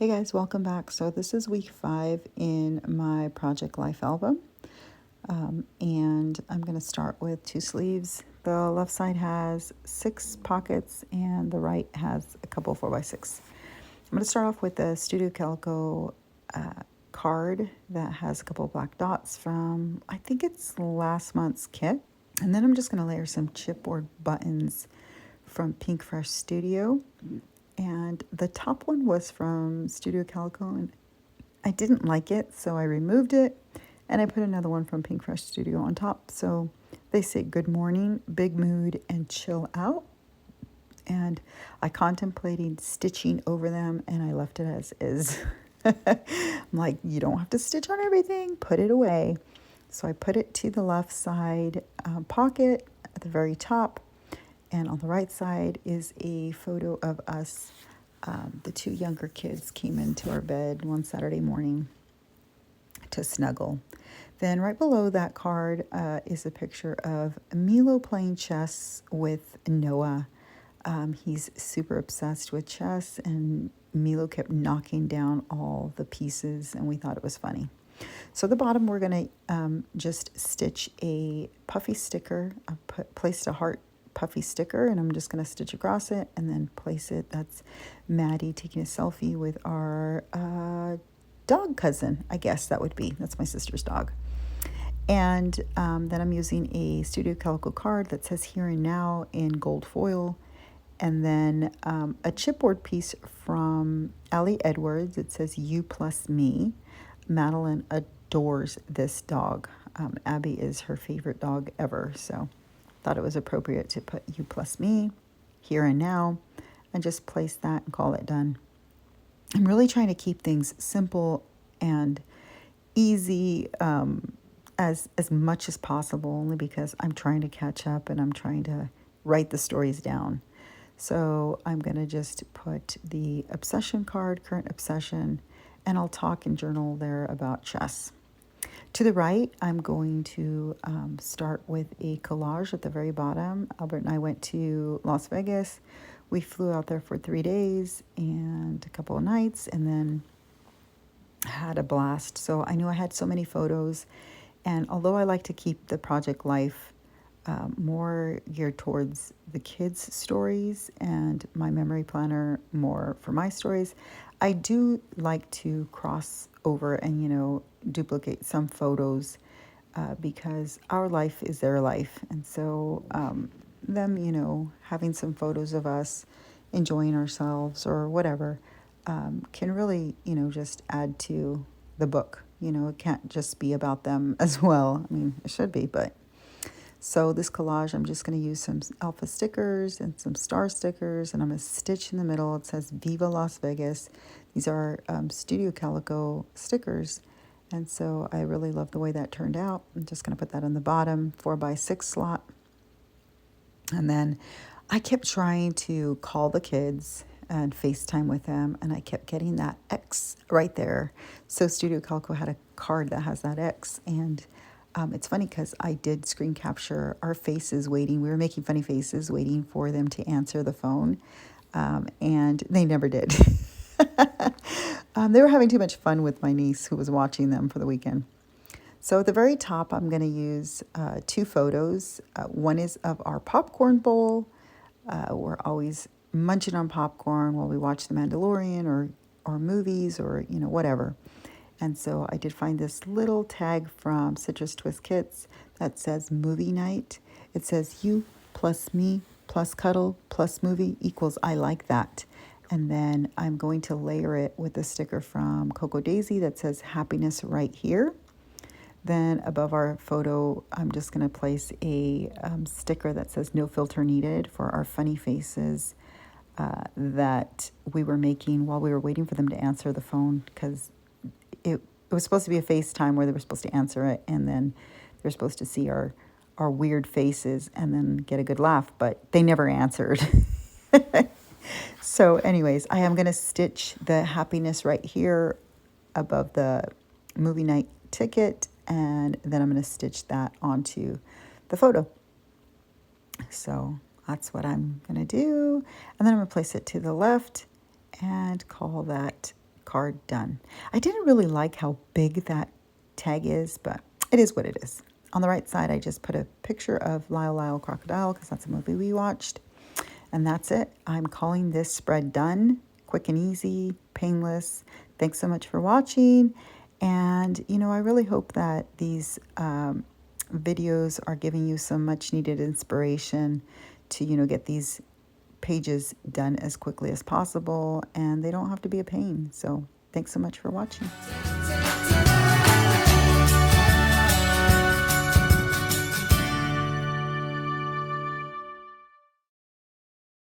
Hey guys, welcome back. So this is week 5 in my Project Life album. And I'm going to start with 2 sleeves. The left side has 6 pockets and the right has a couple 4x6. I'm going to start off with the Studio Calico card that has a couple of black dots from, I think it's last month's kit. And then I'm just going to layer some chipboard buttons from Pink Fresh Studio. And the top one was from Studio Calico, and I didn't like it, so I removed it, and I put another one from Pink Fresh Studio on top. So they say good morning, big mood, and chill out. And I contemplated stitching over them, and I left it as is. I'm like, you don't have to stitch on everything, put it away. So I put it to the left side pocket at the very top. And on the right side is a photo of us. The 2 younger kids came into our bed one Saturday morning to snuggle. Then right below that card is a picture of Milo playing chess with Noah. He's super obsessed with chess, and Milo kept knocking down all the pieces, and we thought it was funny. So at the bottom, we're going to just stitch a puffy sticker. I placed a heart puffy sticker, and I'm just going to stitch across it and then place it. That's Maddie taking a selfie with our dog cousin, I guess that would be. That's my sister's dog. And then I'm using a Studio Calico card that says Here and Now in gold foil. And then a chipboard piece from Allie Edwards. It says You Plus Me. Madeline adores this dog. Abby is her favorite dog ever, so thought it was appropriate to put You Plus Me, Here and Now, and just place that and call it done. I'm really trying to keep things simple and easy as much as possible, only because I'm trying to catch up and I'm trying to write the stories down. So I'm going to just put the obsession card, current obsession, and I'll talk and journal there about chess. To the right, I'm going to start with a collage at the very bottom. Albert and I went to Las Vegas. We flew out there for 3 days and a couple of nights, and then had a blast. So I knew I had so many photos, and although I like to keep the Project Life more geared towards the kids' stories and my memory planner more for my stories, I do like to cross over and, duplicate some photos because our life is their life. And so them, having some photos of us enjoying ourselves or whatever can really, just add to the book. It can't just be about them as well. I mean, it should be, but so this collage, I'm just going to use some alpha stickers and some star stickers, and I'm going to stitch in the middle. It says Viva Las Vegas. These are Studio Calico stickers, and so I really love the way that turned out. I'm just going to put that on the bottom 4x6 slot. And then I kept trying to call the kids and FaceTime with them, and I kept getting that X right there. So Studio Calico had a card that has that X, and it's funny because I did screen capture our faces waiting. We were making funny faces waiting for them to answer the phone, and they never did. They were having too much fun with my niece who was watching them for the weekend. So at the very top, I'm going to use 2 photos. One is of our popcorn bowl. We're always munching on popcorn while we watch The Mandalorian or movies or, whatever. And so I did find this little tag from Citrus Twist Kits that says movie night. It says you plus me plus cuddle plus movie equals I like that. And then I'm going to layer it with a sticker from Coco Daisy that says happiness right here. Then above our photo, I'm just going to place a sticker that says no filter needed for our funny faces that we were making while we were waiting for them to answer the phone, because it was supposed to be a FaceTime where they were supposed to answer it, and then they're supposed to see our weird faces and then get a good laugh, but they never answered. So anyways, I am going to stitch the happiness right here above the movie night ticket, and then I'm going to stitch that onto the photo. So that's what I'm going to do. And then I'm going to place it to the left and call that card done. I didn't really like how big that tag is, but it is what it is. On the right side, I just put a picture of Lyle Lyle Crocodile because that's a movie we watched. And that's it. I'm calling this spread done. Quick and easy, painless. Thanks so much for watching. And, I really hope that these videos are giving you some much needed inspiration to, get these pages done as quickly as possible. And they don't have to be a pain. So thanks so much for watching.